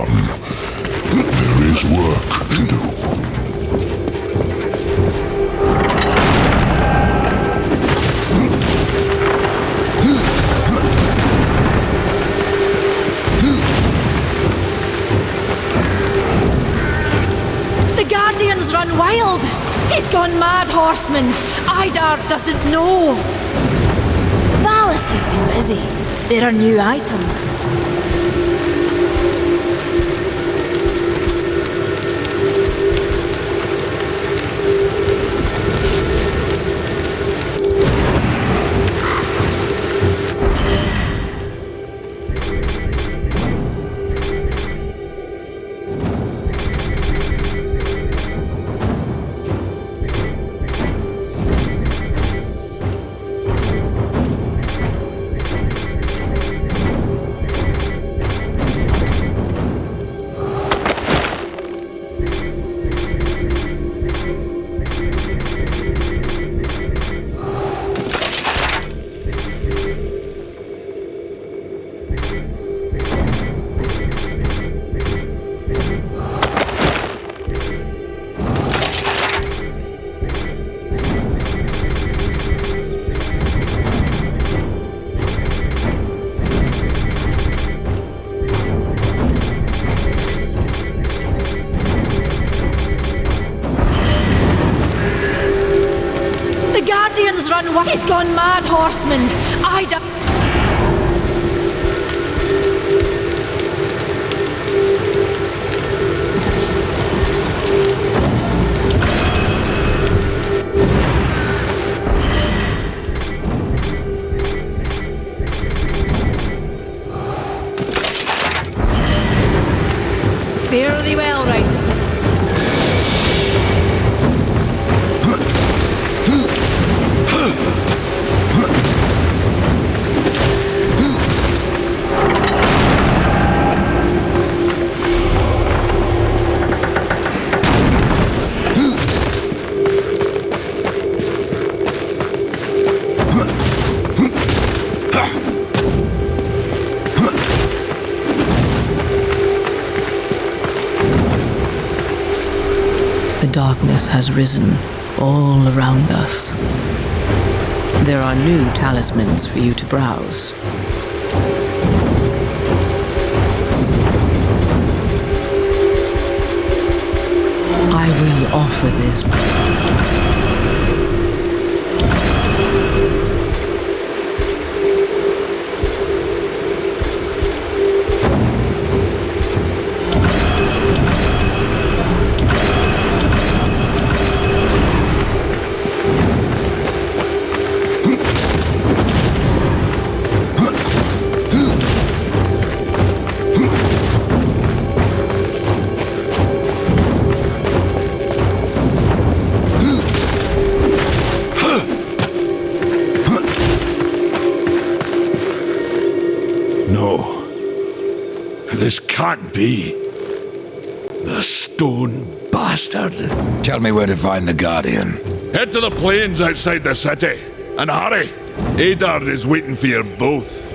done. There is work to do. The Guardian's run wild! He's gone mad, horseman! Idar doesn't know! Valis has been busy. There are new items. He's gone mad, horseman! Fairly well, Ryder. The darkness has risen all around us. There are new talismans for you to browse. I will offer this. No. This can't be. The stone bastard. Tell me where to find the Guardian. Head to the plains outside the city. And hurry. Adar is waiting for you both.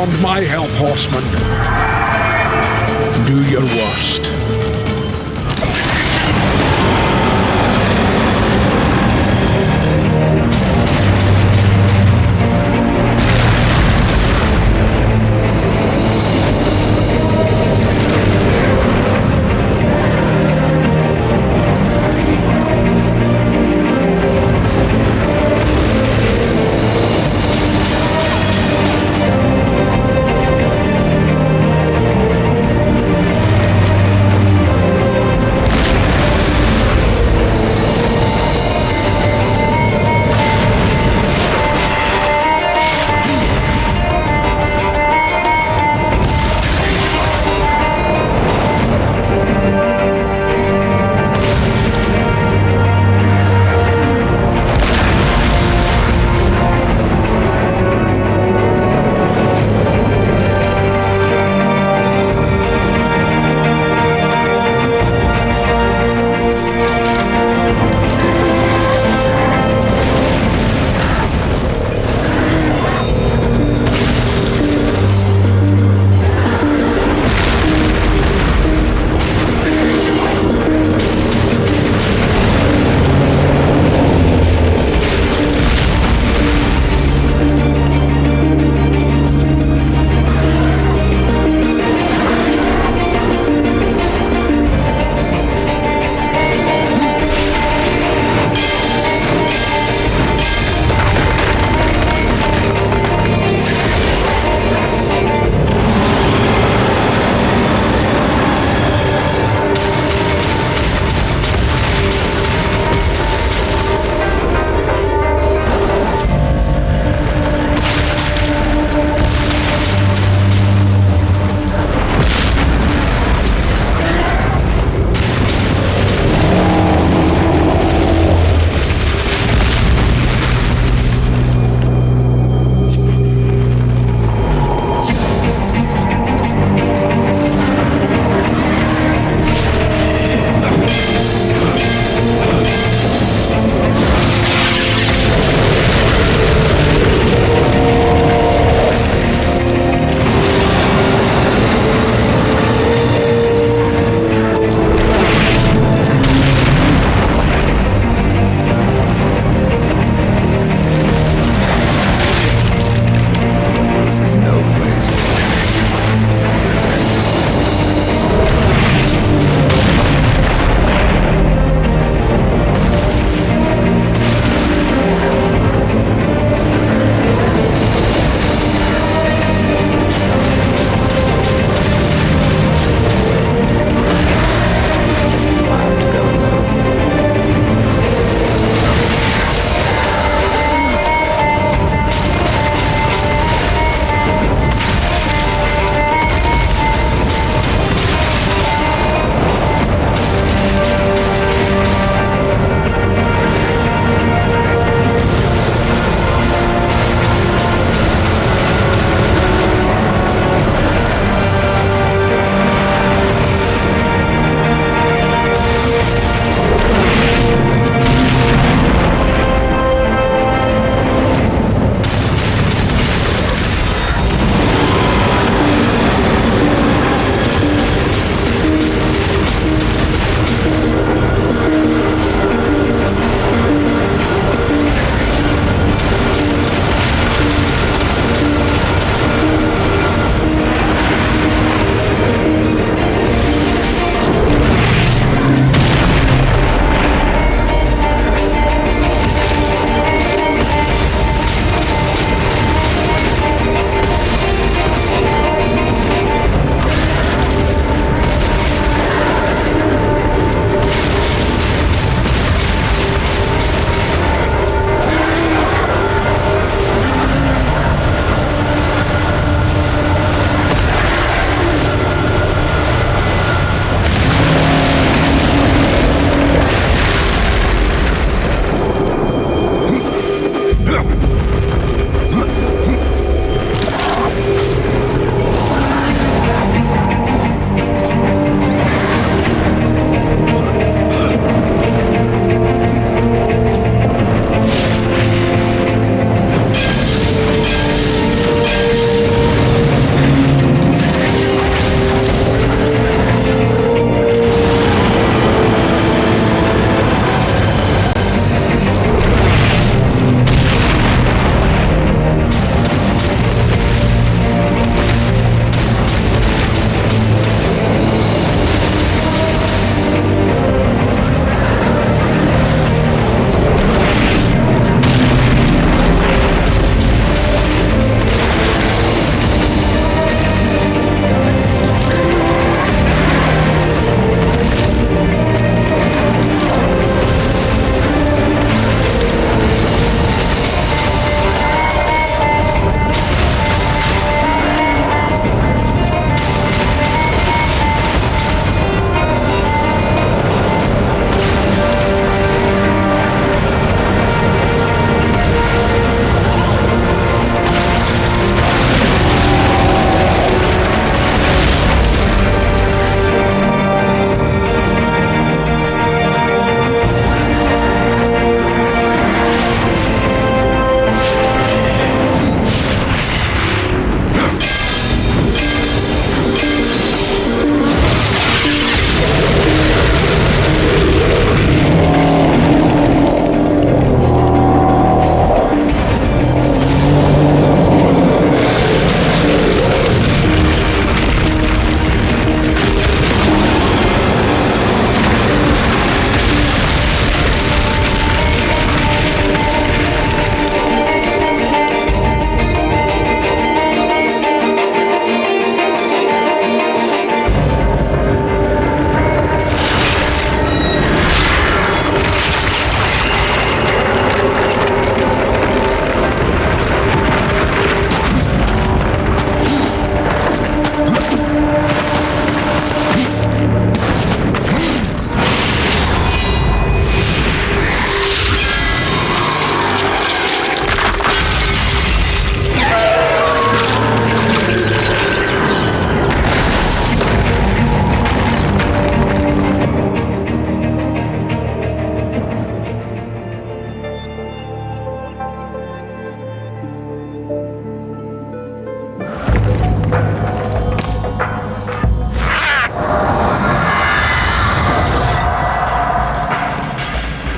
beyond my help, horseman. Do your worst.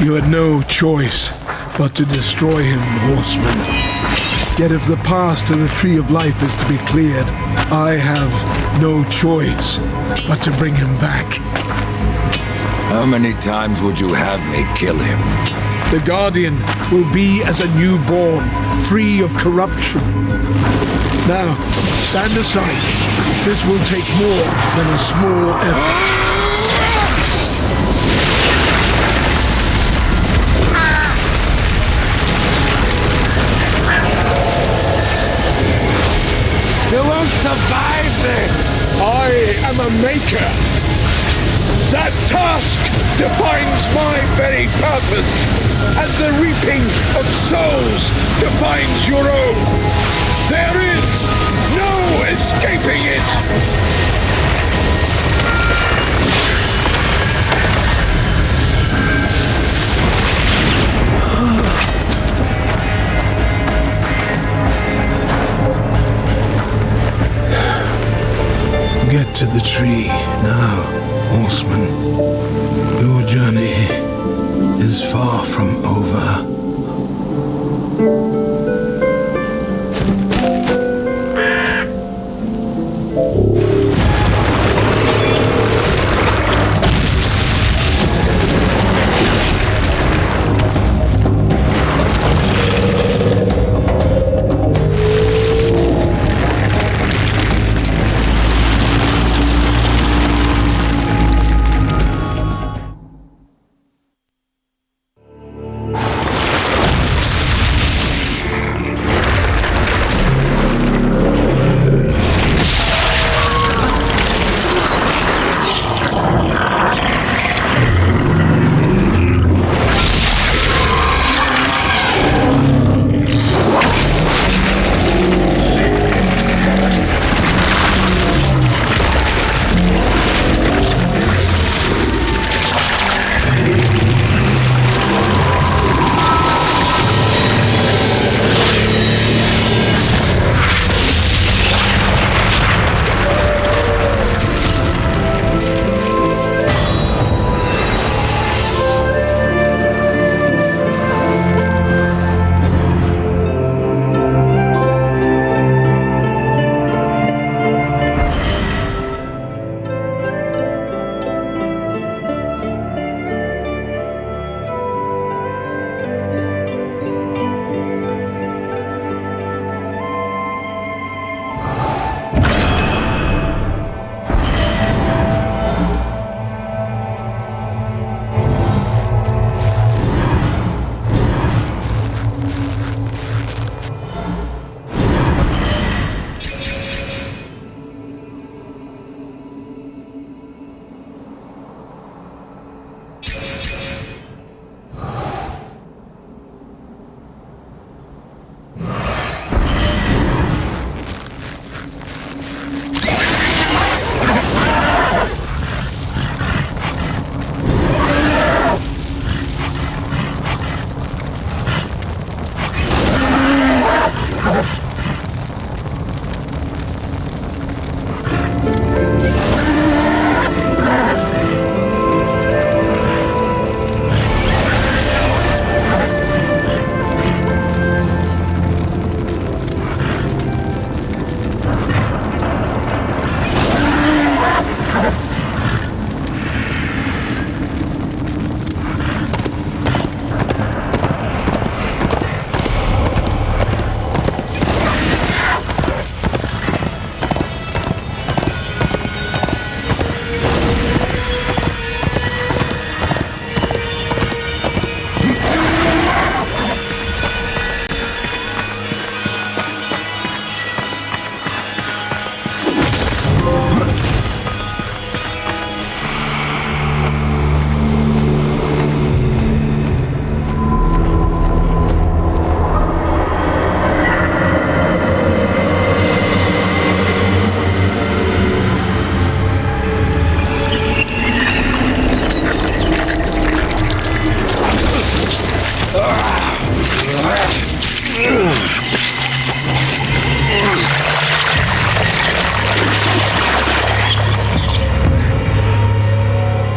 You had no choice but to destroy him, horseman. Yet if the path to the Tree of Life is to be cleared, I have no choice but to bring him back. How many times would you have me kill him? The Guardian will be as a newborn, free of corruption. Now, stand aside. This will take more than a small effort. You won't survive this! I am a maker. That task defines my very purpose, as the reaping of souls defines your own. There is no escaping it! Get to the tree now, horseman. Your journey is far from over.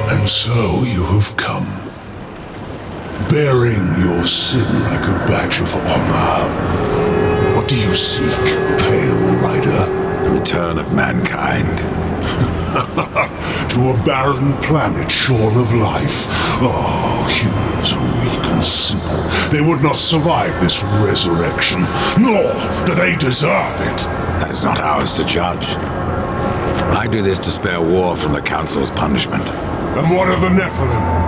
And so you have come. your sin like a badge of honor. What do you seek, Pale Rider? The return of mankind. To a barren planet shorn of life. Oh, humans are weak and simple. They would not survive this resurrection, nor do they deserve it. That is not ours to judge. I do this to spare war from the Council's punishment. And what of the Nephilim?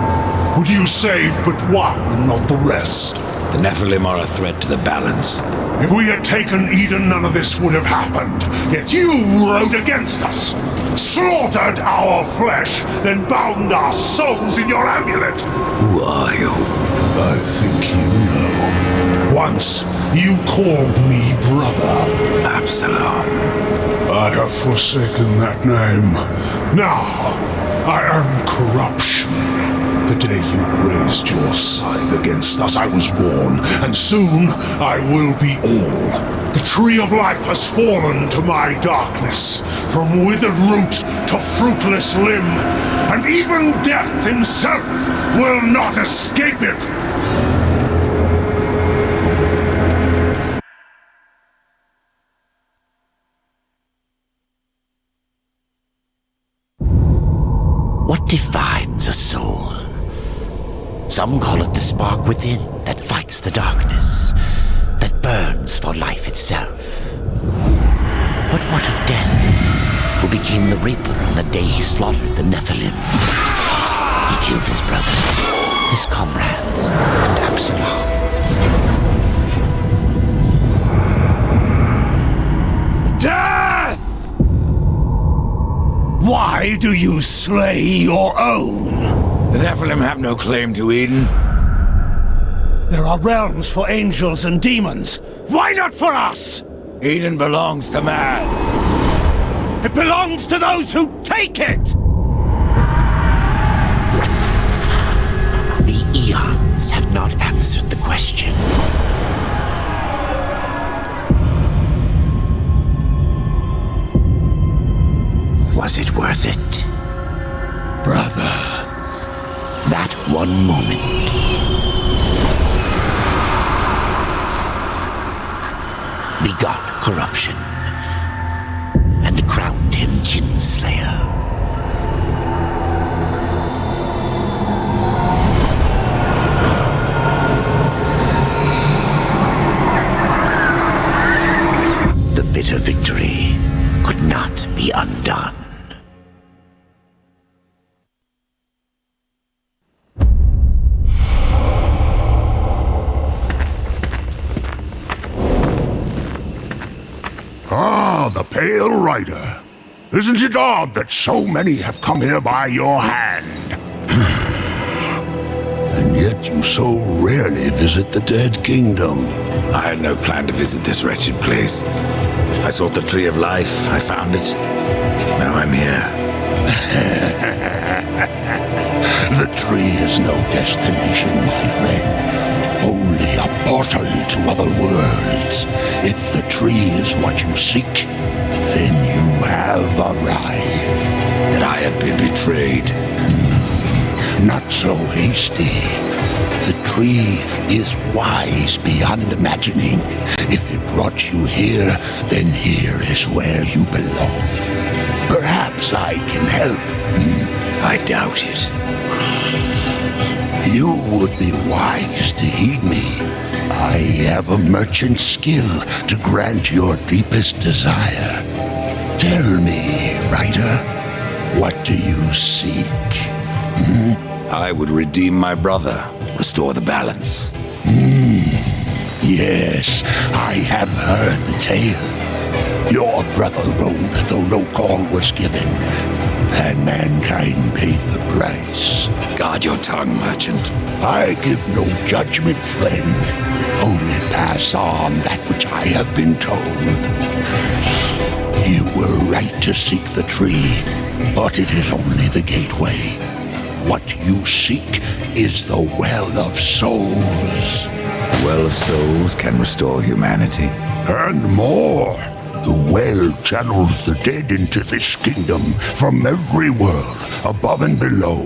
Would you save but one and not the rest? The Nephilim are a threat to the balance. If we had taken Eden, none of this would have happened. Yet you rode against us, slaughtered our flesh, then bound our souls in your amulet. Who are you? I think you know. Once, you called me brother. Absalom. I have forsaken that name. Now, I am corruption. The day you raised your scythe against us, I was born, and soon I will be all. The tree of life has fallen to my darkness, from withered root to fruitless limb, and even death himself will not escape it. What defines a soul? Some call it the spark within that fights the darkness, that burns for life itself. But what of death, who became the Reaper on the day he slaughtered the Nephilim? He killed his brother, his comrades, and Absalom. Death! Why do you slay your own? The Nephilim have no claim to Eden. There are realms for angels and demons. Why not for us? Eden belongs to man. It belongs to those who take it! The eons have not answered the question. Was it worth it? Brother. That one moment. Begot corruption and crowned him kinslayer. The bitter victory could not be undone. Ah, the Pale Rider. Isn't it odd that so many have come here by your hand? And yet you so rarely visit the Dead Kingdom. I had no plan to visit this wretched place. I sought the Tree of Life, I found it. Now I'm here. The tree is no destination, my friend. Only a portal to other worlds. If the tree is what you seek, then you have arrived. That I have been betrayed. Not so hasty. The tree is wise beyond imagining. If it brought you here, then here is where you belong. Perhaps I can help. I doubt it. You would be wise to heed me. I have a merchant's skill to grant your deepest desire. Tell me, Rider, what do you seek? I would redeem my brother, restore the balance. Yes, I have heard the tale. Your brother rode, though no call was given, and mankind paid the price. Guard your tongue, merchant. I give no judgment, friend. Only pass on that which I have been told. You were right to seek the tree, but it is only the gateway. What you seek is the Well of Souls. The Well of Souls can restore humanity. And more. The well channels the dead into this kingdom from every world, above and below.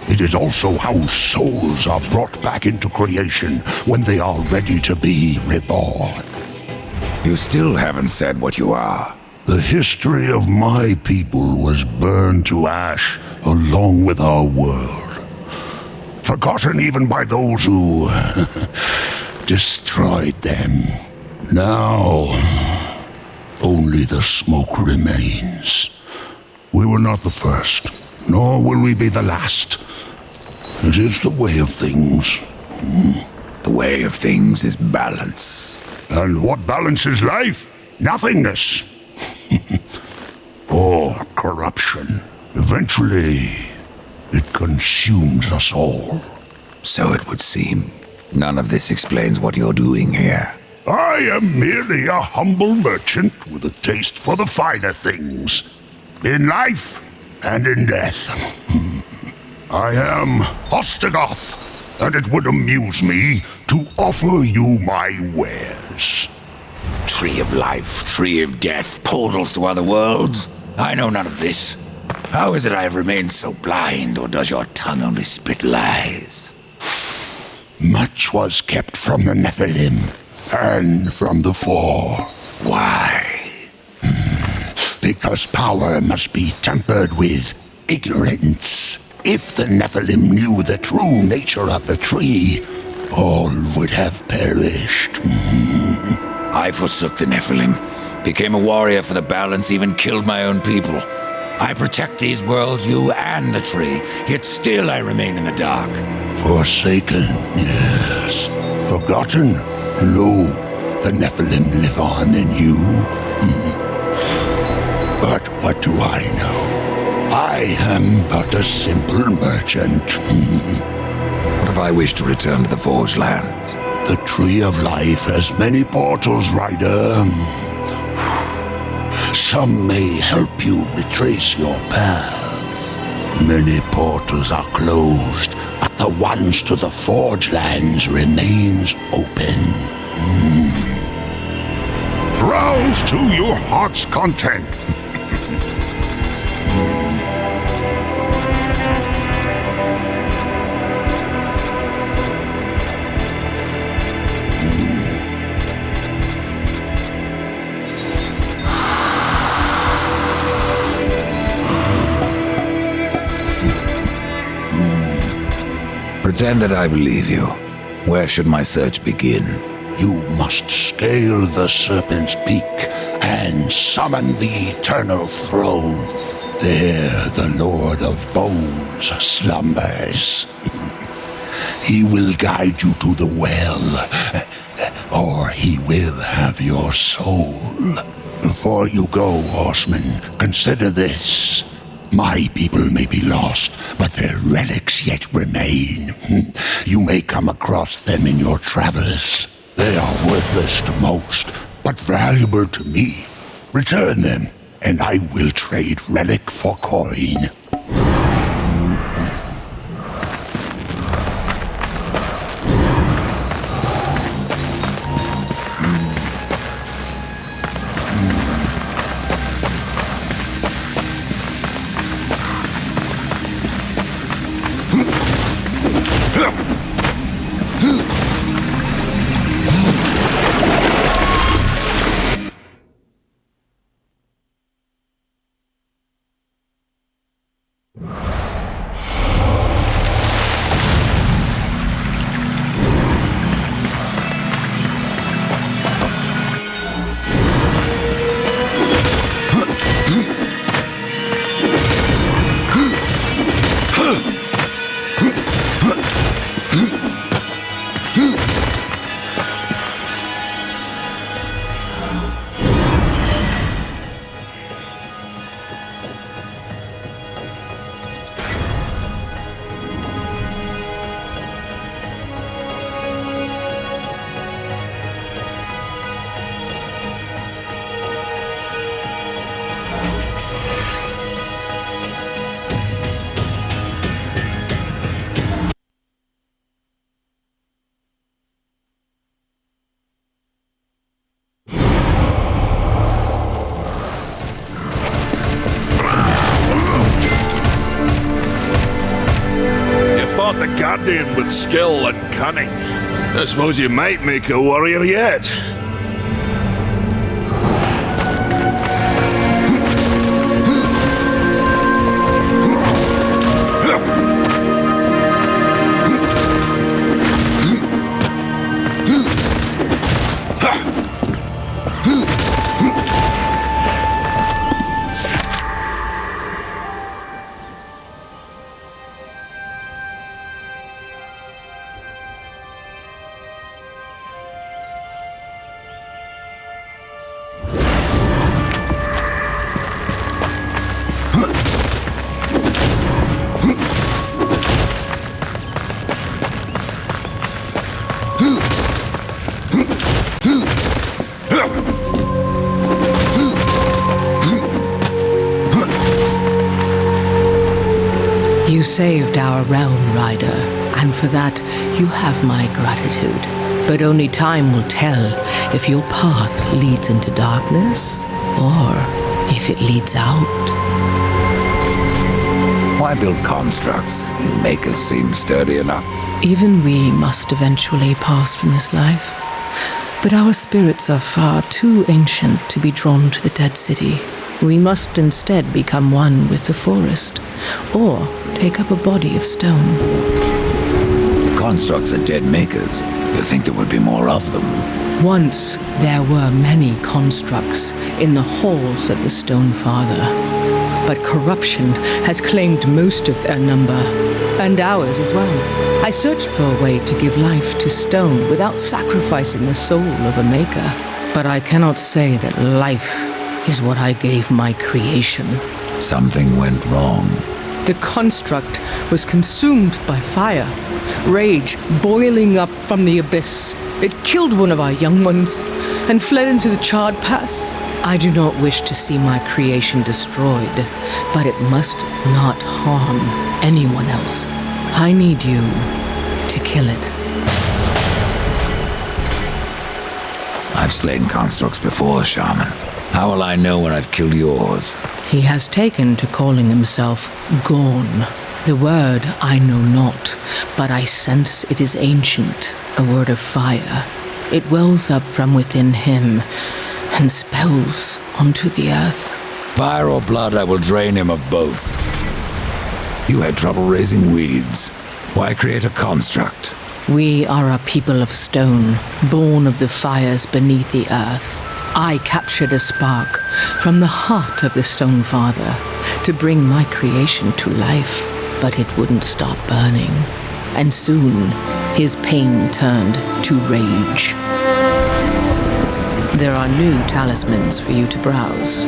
It is also how souls are brought back into creation when they are ready to be reborn. You still haven't said what you are. The history of my people was burned to ash along with our world. Forgotten even by those who destroyed them. Now, only the smoke remains. We were not the first, nor will we be the last. It is the way of things. The way of things is balance. And what balances life? Nothingness. Or corruption. Eventually, it consumes us all. So it would seem. None of this explains what you're doing here. I am merely a humble merchant with a taste for the finer things. In life and in death. I am Ostagoth, and it would amuse me to offer you my wares. Tree of life, tree of death, portals to other worlds. I know none of this. How is it I have remained so blind, or does your tongue only spit lies? Much was kept from the Nephilim, and from the Four. Why? Because power must be tempered with ignorance. If the Nephilim knew the true nature of the tree, all would have perished. I forsook the Nephilim, became a warrior for the balance, even killed my own people. I protect these worlds, you and the tree, yet still I remain in the dark. Forsaken, yes. Forgotten? No, the Nephilim live on in you. But what do I know? I am but a simple merchant. What if I wish to return to the Forge Lands? The Tree of Life has many portals, Rider. Some may help you retrace your path. Many portals are closed, but the ones to the Forge Lands remains open. Browse to your heart's content. Pretend that I believe you. Where should my search begin? You must scale the Serpent's Peak and summon the Eternal Throne. There the Lord of Bones slumbers. He will guide you to the well, or he will have your soul. Before you go, horseman, consider this. My people may be lost, but their relics yet remain. You may come across them in your travels. They are worthless to most, but valuable to me. Return them, and I will trade relic for coin. fought the Guardian with skill and cunning. I suppose you might make a warrior yet. You saved our realm, Rider, and for that you have my gratitude. But only time will tell if your path leads into darkness or if it leads out. Why build constructs? You make us seem sturdy enough. Even we must eventually pass from this life. But our spirits are far too ancient to be drawn to the dead city. We must instead become one with the forest, or take up a body of stone. The constructs are dead makers. You think there would be more of them? Once there were many constructs in the halls of the Stone Father, but corruption has claimed most of their number, and ours as well. I searched for a way to give life to stone without sacrificing the soul of a maker, but I cannot say that life is what I gave my creation. Something went wrong. The construct was consumed by fire, rage boiling up from the abyss. It killed one of our young ones and fled into the charred pass. I do not wish to see my creation destroyed, but it must not harm anyone else. I need you to kill it. I've slain constructs before, Shaman. How will I know when I've killed yours? He has taken to calling himself Gorn. The word I know not, but I sense it is ancient, a word of fire. It wells up from within him and spells onto the earth. Fire or blood, I will drain him of both. You had trouble raising weeds. Why create a construct? We are a people of stone, born of the fires beneath the earth. I captured a spark from the heart of the Stone Father to bring my creation to life, but it wouldn't stop burning. And soon, his pain turned to rage. There are new talismans for you to browse.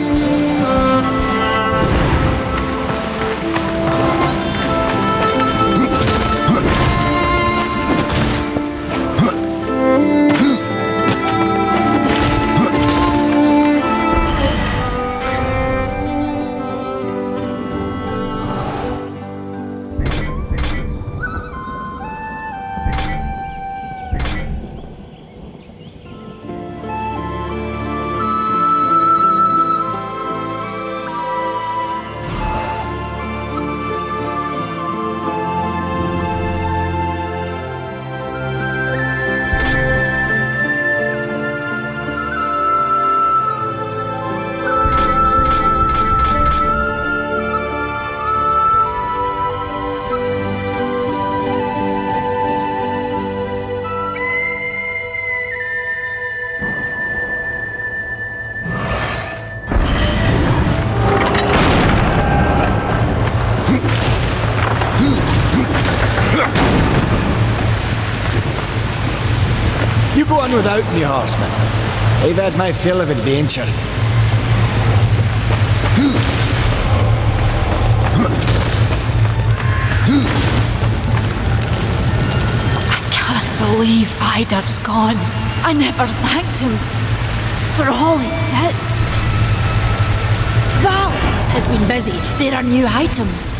You go on without me, horseman. I've had my fill of adventure. I can't believe Idar's gone. I never thanked him for all he did. Valis has been busy. There are new items.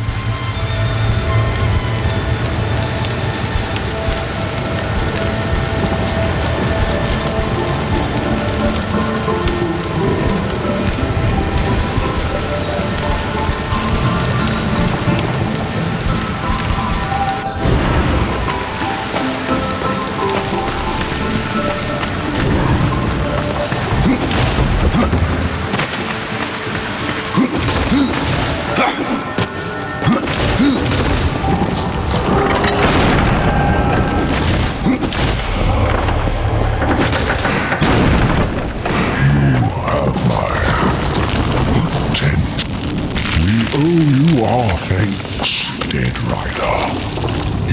Our thanks, Dead Rider.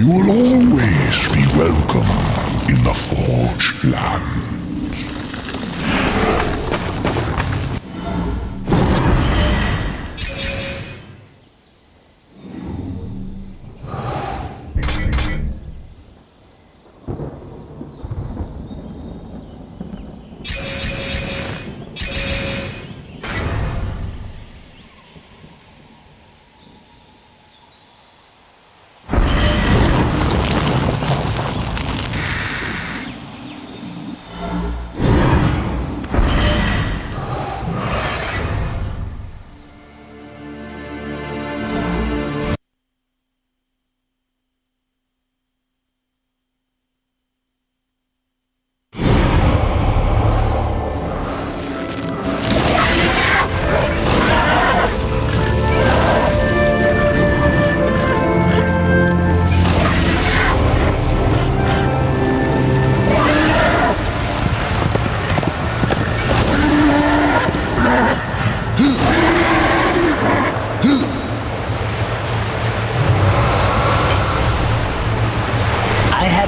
You will always be welcome in the Forged Land.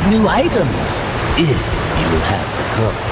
New items, if you have the courage.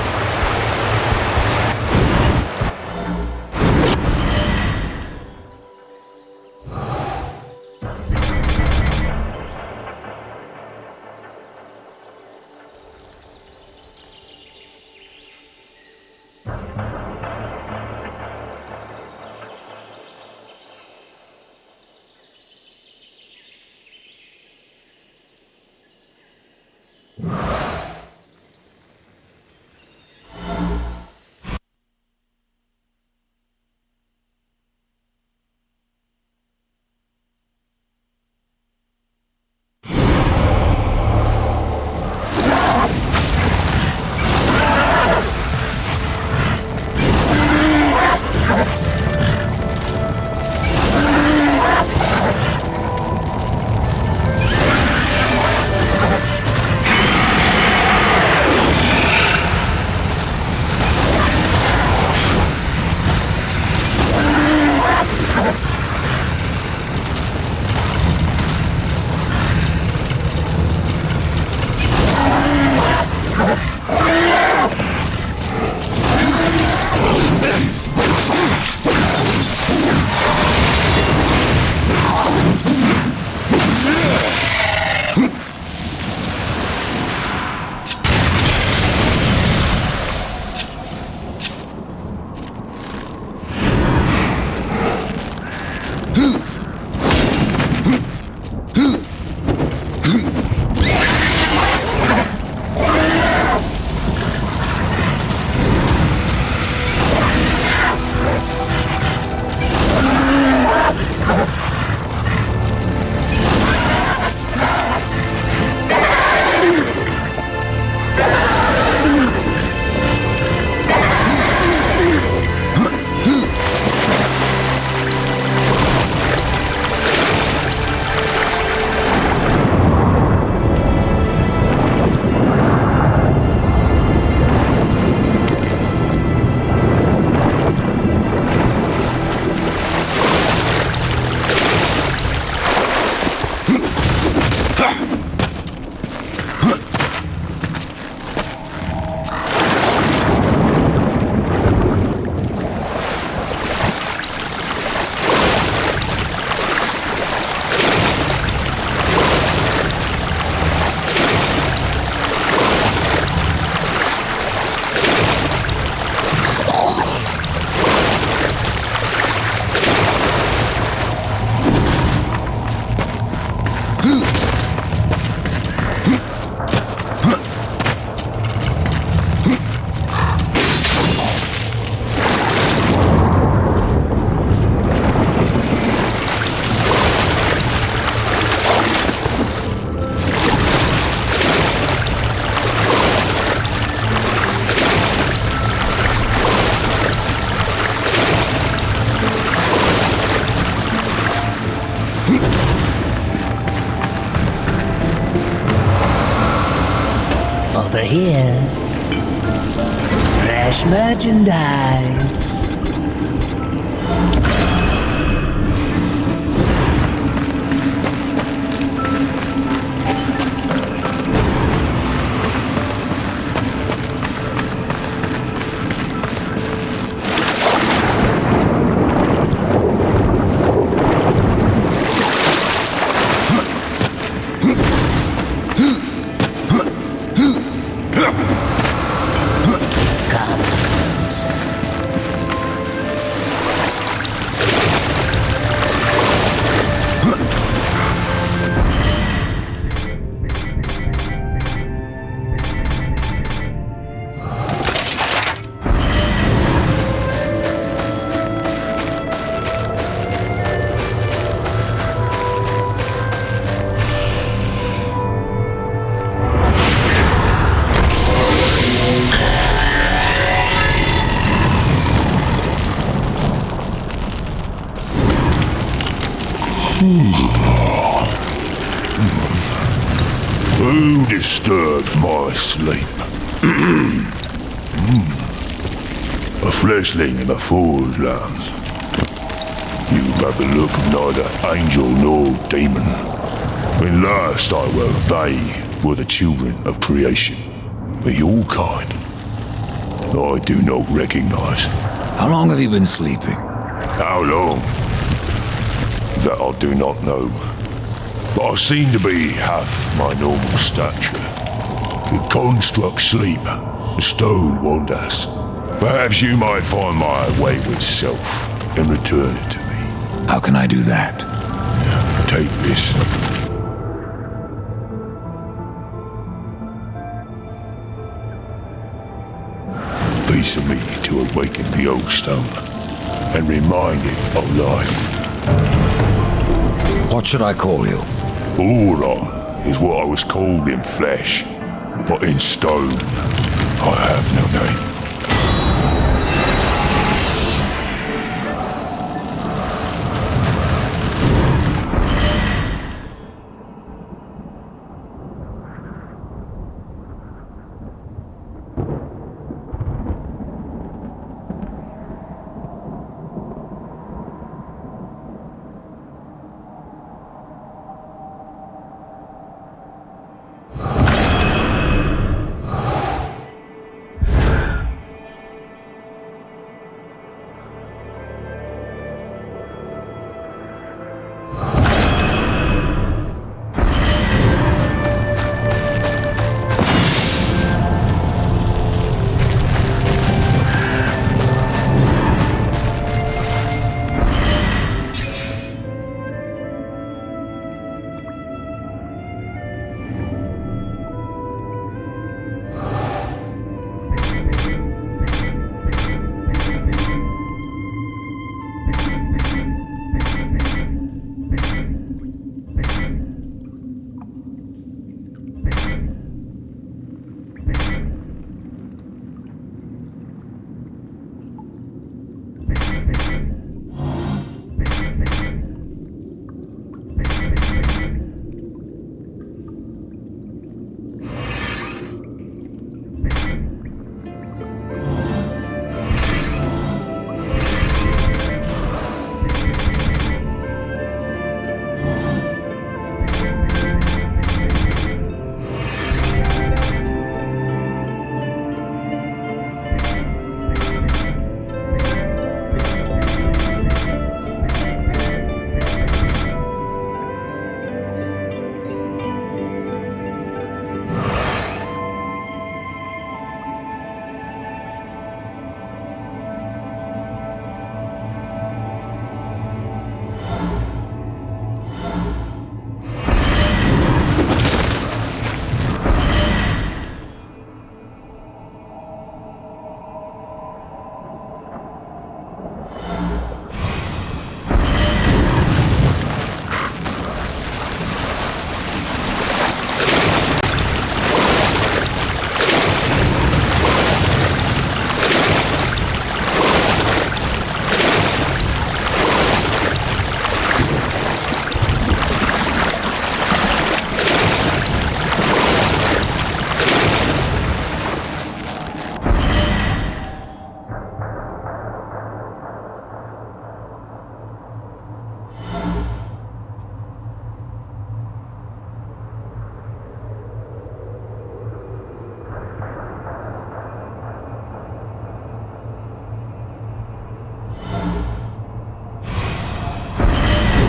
Over here, fresh merchandise. Who disturbs my sleep? A fleshling in a fool's lands. You have the look of neither angel nor demon. When last I were, they were the children of creation. But your kind, I do not recognize. How long have you been sleeping? How long? That I do not know. But I seem to be half my normal stature. The construct sleep, the stone wanders. Perhaps you might find my wayward self and return it to me. How can I do that? Take this. Piece of me to awaken the old stone and remind it of life. What should I call you? Aura is what I was called in flesh, but in stone, I have no name.